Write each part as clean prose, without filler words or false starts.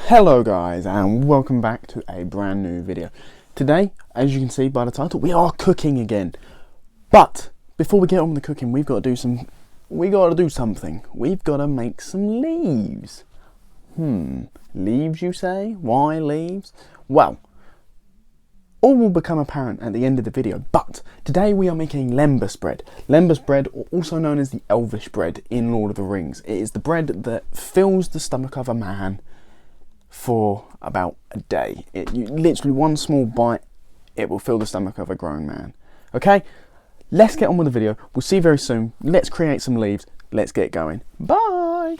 Hello guys, and welcome back to a brand new video. Today, as you can see by the title, we are cooking again. But before we get on with the cooking, we've got to do something. We've got to make some leaves. Leaves, you say? Why leaves? Well, all will become apparent at the end of the video, but today we are making lembas bread. Lembas bread, also known as the Elvish bread in Lord of the Rings. It is the bread that fills the stomach of a man for about a day. Literally one small bite, it will fill the stomach of a grown man. Okay, let's get on with the video. We'll see you very soon. Let's create some leaves. Let's get going. Bye.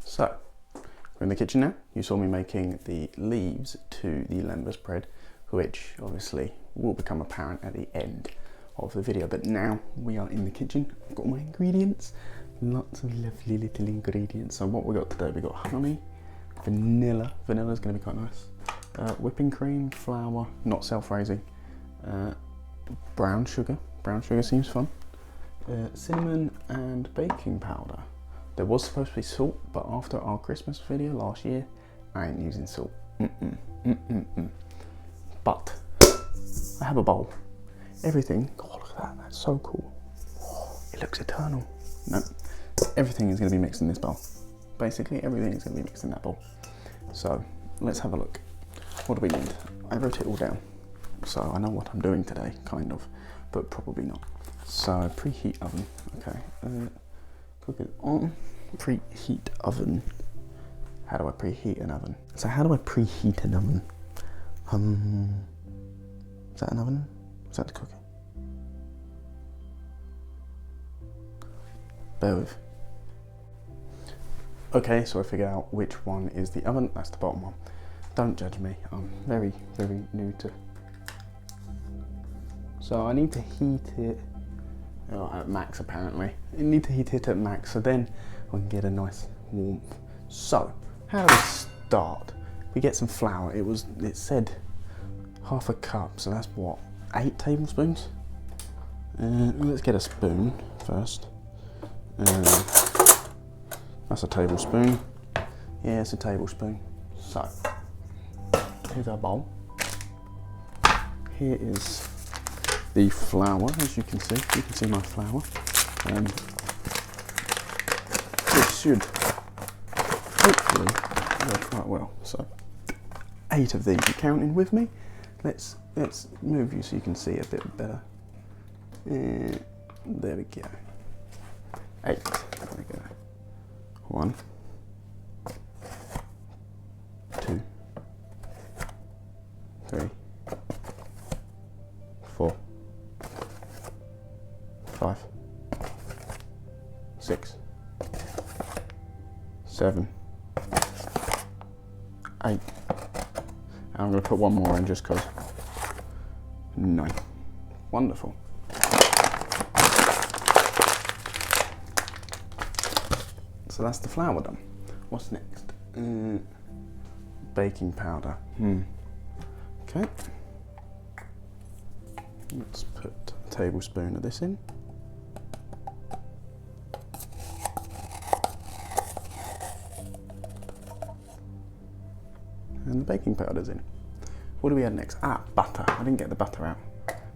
So, we're in the kitchen now. You saw me making the leaves to the lembas bread, which obviously will become apparent at the end of the video. But now we are in the kitchen. I've got my ingredients, lots of lovely little ingredients. So what we got today, we got honey, vanilla. Vanilla is going to be quite nice. Whipping cream, flour, not self-raising. Brown sugar. Brown sugar seems fun. Cinnamon and baking powder. There was supposed to be salt, but after our Christmas video last year, I ain't using salt. But I have a bowl. Everything, oh look at that, that's so cool. It looks eternal. No, everything is going to be mixed in this bowl. Basically, everything is going to be mixed in that bowl. So let's have a look. What do we need? I wrote it all down, so I know what I'm doing today, kind of, but probably not. So preheat oven. Okay. Cook it on. Preheat oven. How do I preheat an oven? So how do I preheat an oven? Is that an oven? Is that the cooker? Bear with. Okay, so I figured out which one is the oven. That's the bottom one. Don't judge me. I'm very, very new to. So I need to heat it. At max apparently. You need to heat it at max so then we can get a nice warmth. So, how do we start? We get some flour. It said half a cup, so that's what, 8 tablespoons? Let's get a spoon first. That's a tablespoon. Yeah, it's a tablespoon. So, here's our bowl. Here is the flour, as you can see my flour. This should hopefully go quite well. So 8 of these, you're counting with me? Let's move you so you can see a bit better. There we go. 8. There we go. 1, 2, 3, 4, 5, 6, 7, 8. And I'm going to put one more in just because. 9. Wonderful. So that's the flour done. What's next? Baking powder. Okay. Let's put a tablespoon of this in. And the baking powder's in. What do we add next? Butter. I didn't get the butter out.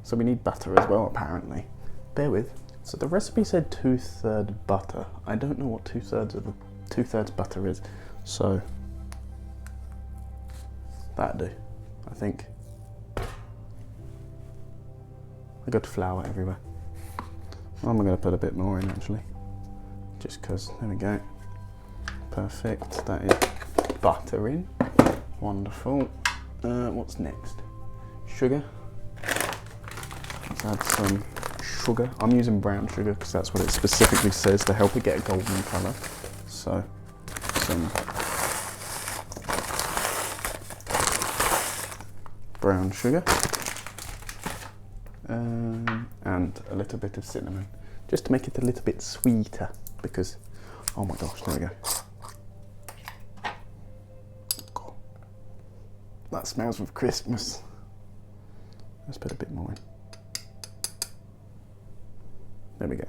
So we need butter as well, apparently. Bear with. So the recipe said 2/3 butter. I don't know what 2/3 butter is. So that'd do, I think. I got flour everywhere. I'm going to put a bit more in actually. Just because, there we go. Perfect. That is butter in. Wonderful. What's next? Sugar. Let's add some sugar. I'm using brown sugar because that's what it specifically says to help it get a golden colour. So some brown sugar and a little bit of cinnamon, just to make it a little bit sweeter, because, oh my gosh, there we go. God, that smells of Christmas. Let's put a bit more in. There we go.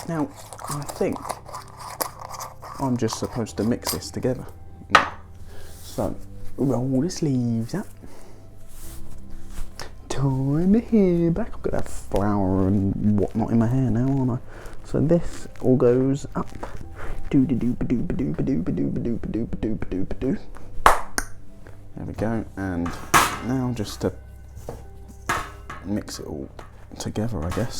Now, I think I'm just supposed to mix this together. So, roll the sleeves up. Tie my hair back. I've got that flour and whatnot in my hair now, aren't I? So this all goes up. There we go. And now just to mix it all together, I guess.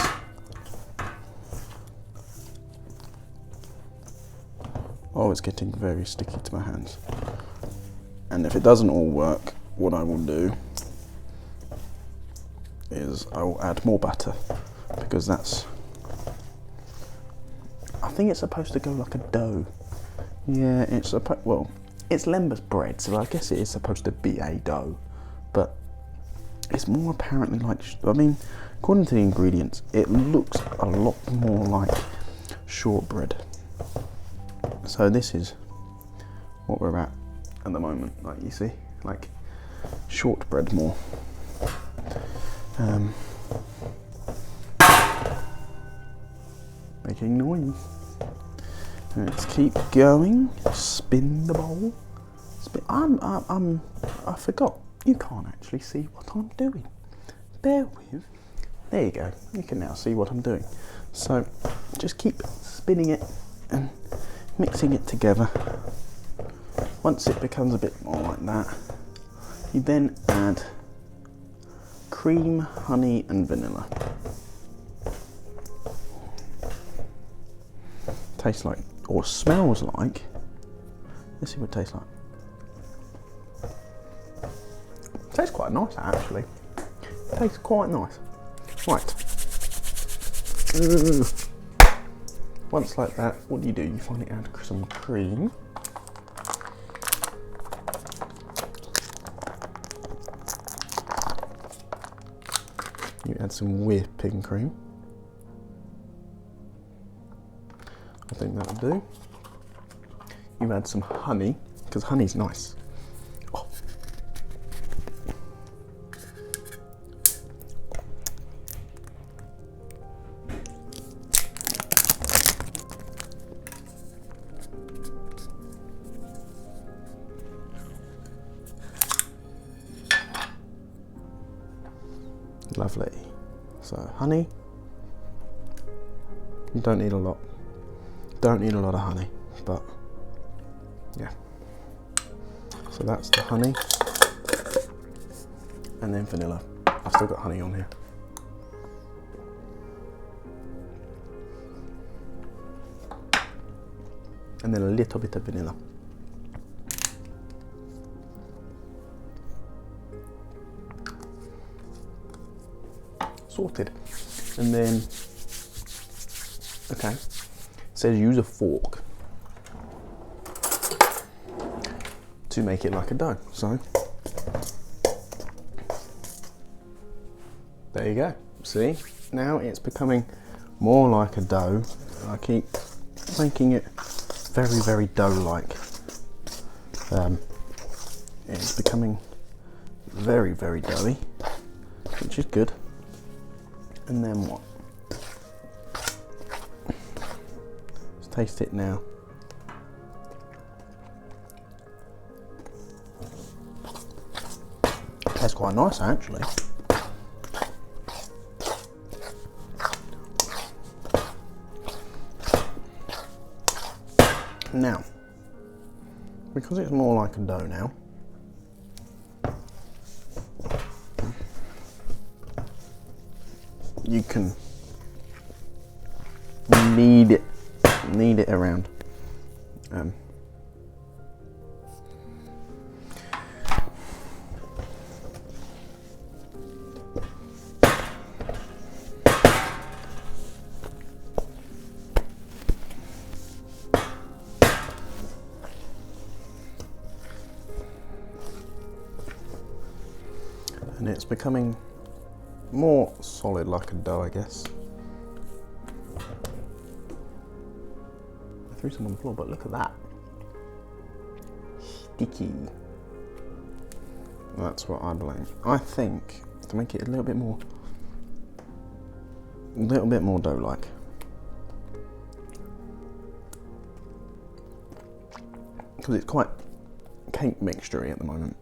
Oh, it's getting very sticky to my hands. And if it doesn't all work, what I will do is I will add more butter, because that's, I think it's supposed to go like a dough. Yeah, it's well, it's lembas bread, so I guess it is supposed to be a dough, but it's more apparently like, I mean, according to the ingredients, it looks a lot more like shortbread. So this is what we're at the moment, like you see, like shortbread more. Making noise. Let's keep going. Spin the bowl. Spin. I forgot. You can't actually see what I'm doing. Bear with. There you go. You can now see what I'm doing. So just keep spinning it and mixing it together. Once it becomes a bit more like that, you then add cream, honey and vanilla. Tastes like, or smells like, let's see what it tastes like. Tastes quite nice actually. Tastes quite nice. Right. Once like that, what do? You finally add some cream. You add some whipping cream. I think that'll do. You add some honey, because honey's nice. Oh. Lovely. So honey, you don't need a lot. Don't need a lot of honey, but yeah. So that's the honey, and then vanilla. I've still got honey on here. And then a little bit of vanilla. Sorted. And then, okay, it says use a fork to make it like a dough. So there you go. See, now it's becoming more like a dough. I keep making it very, very dough-like. It's becoming very, very doughy, which is good. And then what? Let's taste it now. Tastes quite nice actually. Now, because it's more like a dough now, you can knead it around. becoming more solid, like a dough, I guess. I threw some on the floor, but look at that. Sticky. That's what I blame. I think to make it a little bit more dough-like. Because it's quite cake mixture-y at the moment.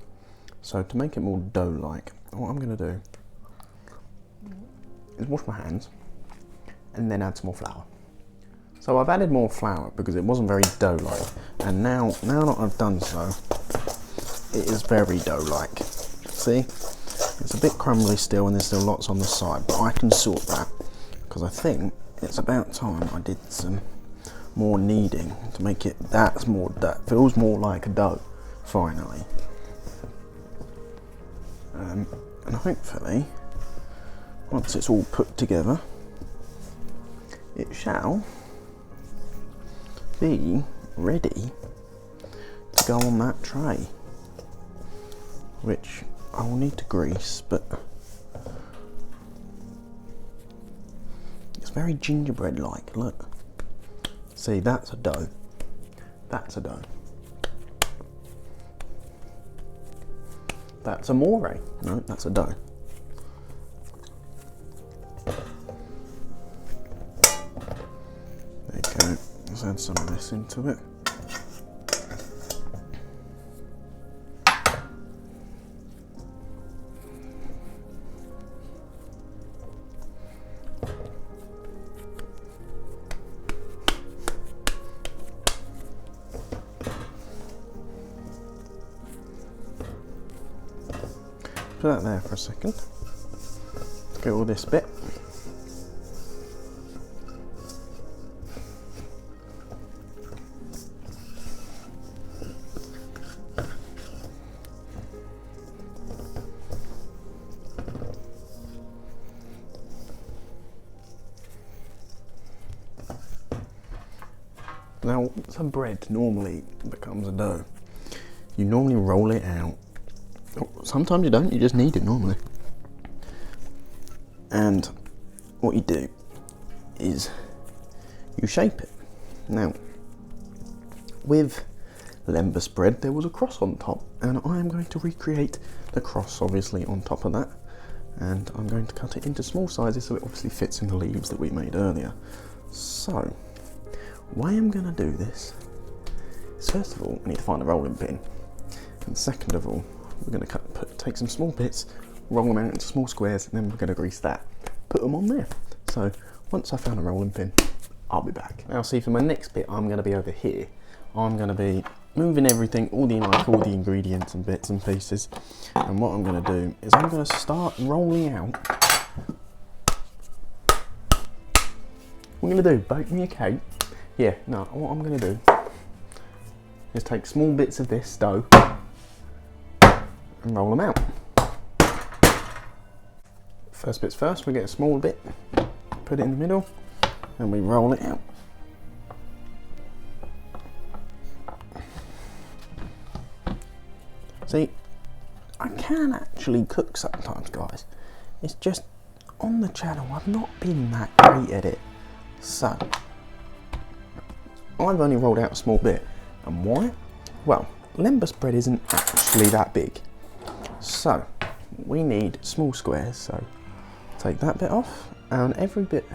So to make it more dough-like, what I'm going to do is wash my hands and then add some more flour. So I've added more flour because it wasn't very dough-like, and now that I've done so, it is very dough-like. See, it's a bit crumbly still, and there's still lots on the side, but I can sort that because I think it's about time I did some more kneading to make it that feels more like a dough finally. And hopefully, once it's all put together, it shall be ready to go on that tray, which I will need to grease, but it's very gingerbread-like. Look, see, that's a dough. That's a dough. That's a moire. No, that's a dough. There you go. Let's add some of this into it. Put that there for a second. Let's get all this bit. Now, once a bread normally becomes a dough, you normally roll it out. Sometimes you don't, you just knead it normally. And what you do is you shape it. Now, with lembas bread, there was a cross on top, and I am going to recreate the cross, obviously, on top of that. And I'm going to cut it into small sizes so it obviously fits in the leaves that we made earlier. So, why I'm going to do this is, first of all, I need to find a rolling pin. And second of all, we're going to take some small bits, roll them out into small squares, and then we're going to grease that. Put them on there. So once I found a rolling pin, I'll be back. Now see, for my next bit, I'm going to be over here. I'm going to be moving everything, all the ingredients and bits and pieces. And what I'm going to do is I'm going to start rolling out. What I'm going to do, bake me a cake. Yeah, no, what I'm going to do is take small bits of this dough and roll them out. First bits first, we get a small bit, put it in the middle, and we roll it out. See, I can actually cook sometimes, guys. It's just, on the channel, I've not been that great at it. So, I've only rolled out a small bit. And why? Well, lembas bread isn't actually that big. So, we need small squares, so take that bit off, and every bit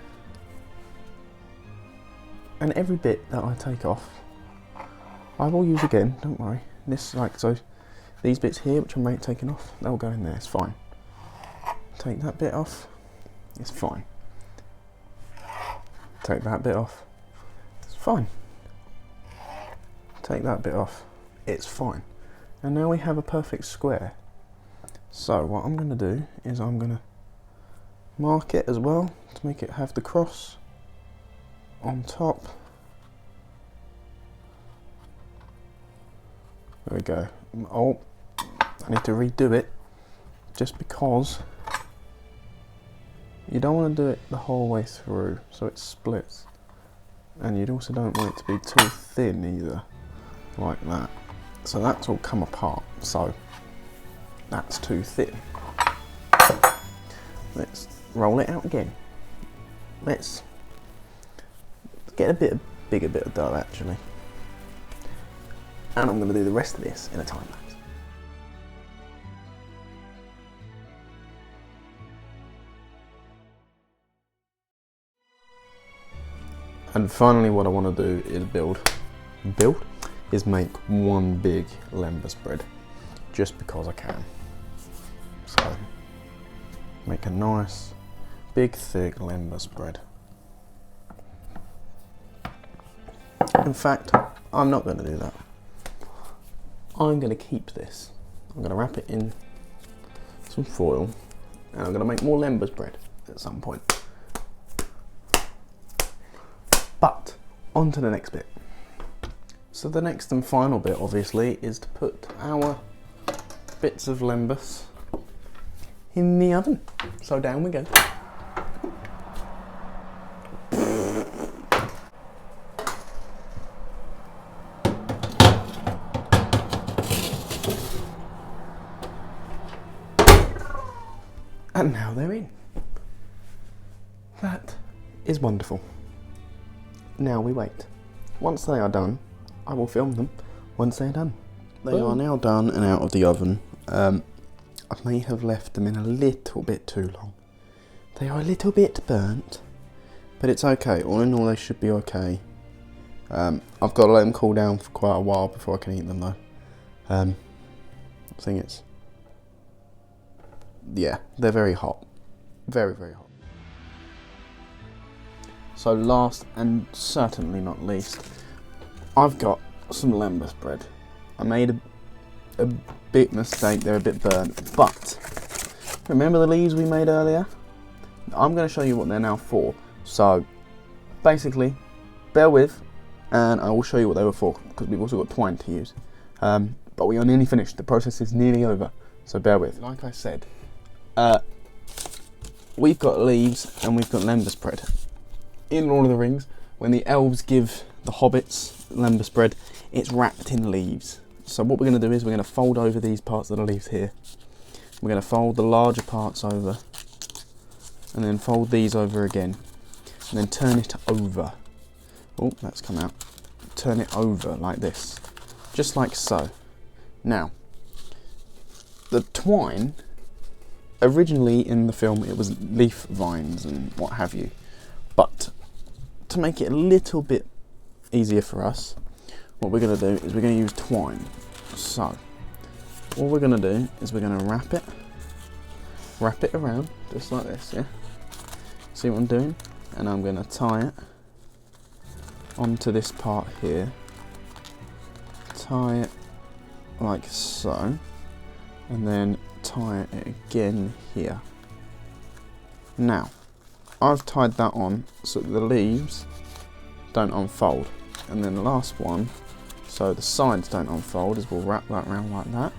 that I take off, I will use again, don't worry. This, like, so, these bits here, which I'm taking off, they'll go in there, it's fine. Take that bit off, it's fine. Take that bit off, it's fine. Take that bit off, it's fine. And now we have a perfect square. So what I'm going to do is I'm going to mark it as well to make it have the cross on top. There we go. Oh, I need to redo it just because you don't want to do it the whole way through so it splits, and you also don't want it to be too thin either, like that. So that's all come apart, so that's too thin. let's roll it out again. Let's get a bigger bit of dough actually. And I'm going to do the rest of this in a time lapse. And finally what I want to do is make one big lembas bread, just because I can. So make a nice big thick lembas bread. In fact, I'm not going to do that. I'm going to keep this. I'm going to wrap it in some foil and I'm going to make more lembas bread at some point. But on to the next bit. So the next and final bit obviously is to put our bits of lembas in the oven. So down we go. And now they're in. That is wonderful. Now we wait. Once they are done, I will film them once they're done. They are now done and out of the oven. I may have left them in a little bit too long. They are a little bit burnt, but it's okay. All in all, they should be okay. I've got to let them cool down for quite a while before I can eat them though. The thing is, yeah, they're very hot. Very, very hot. So last and certainly not least, I've got some lembas bread. I made a big mistake, they're a bit burnt, but remember the leaves we made earlier? I'm going to show you what they're now for. So basically, bear with, and I will show you what they were for, because we've also got twine to use. But we are nearly finished, the process is nearly over, so bear with. Like I said, we've got leaves and we've got lembas bread. In Lord of the Rings, when the elves give the hobbits lembas bread, it's wrapped in leaves. So what we're going to do is we're going to fold over these parts of the leaves here. We're going to fold the larger parts over, and then fold these over again, and then turn it over. Oh, that's come out. Turn it over like this, just like so. Now, the twine, originally in the film it was leaf vines and what have you, but to make it a little bit easier for us, what we're going to do is we're going to use twine. So all we're going to do is we're going to wrap it around just like this, yeah? See what I'm doing? And I'm going to tie it onto this part here, tie it like so, and then tie it again here. Now I've tied that on so that the leaves don't unfold, and then the last one, so the sides don't unfold, is we'll wrap that around like that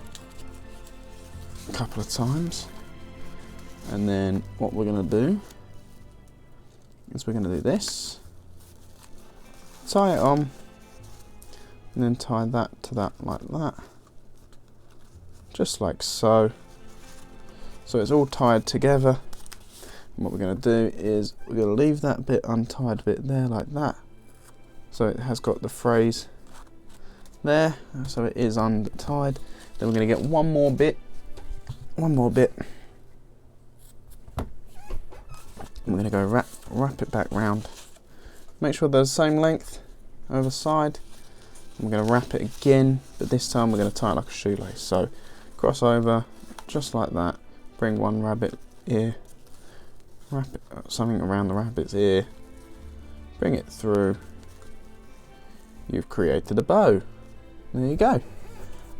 a couple of times, and then what we're going to do is we're going to do this, tie it on, and then tie that to that like that, just like so. So it's all tied together. And what we're going to do is we're going to leave that bit untied bit there like that, so it has got the phrase there, so it is untied. Then we're going to get one more bit, and we're going to go wrap it back round, make sure they're the same length over side. We're going to wrap it again, but this time we're going to tie it like a shoelace. So cross over just like that, bring one rabbit ear, wrap it, something around the rabbit's ear, bring it through. You've created a bow. There you go.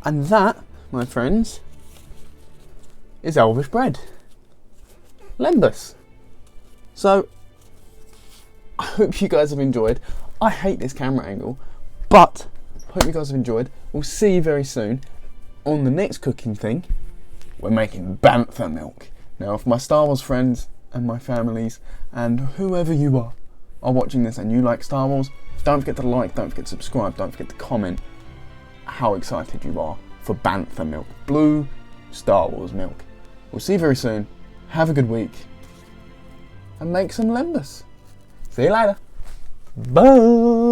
And that, my friends, is Elvish bread. Lembas. So, I hope you guys have enjoyed. I hate this camera angle, but I hope you guys have enjoyed. We'll see you very soon on the next cooking thing. We're making bantha milk. Now, if my Star Wars friends and my families and whoever you are watching this and you like Star Wars, don't forget to like, don't forget to subscribe, don't forget to comment how excited you are for bantha milk, blue Star Wars milk. We'll see you very soon. Have a good week. and make some lembas. See you later. Bye.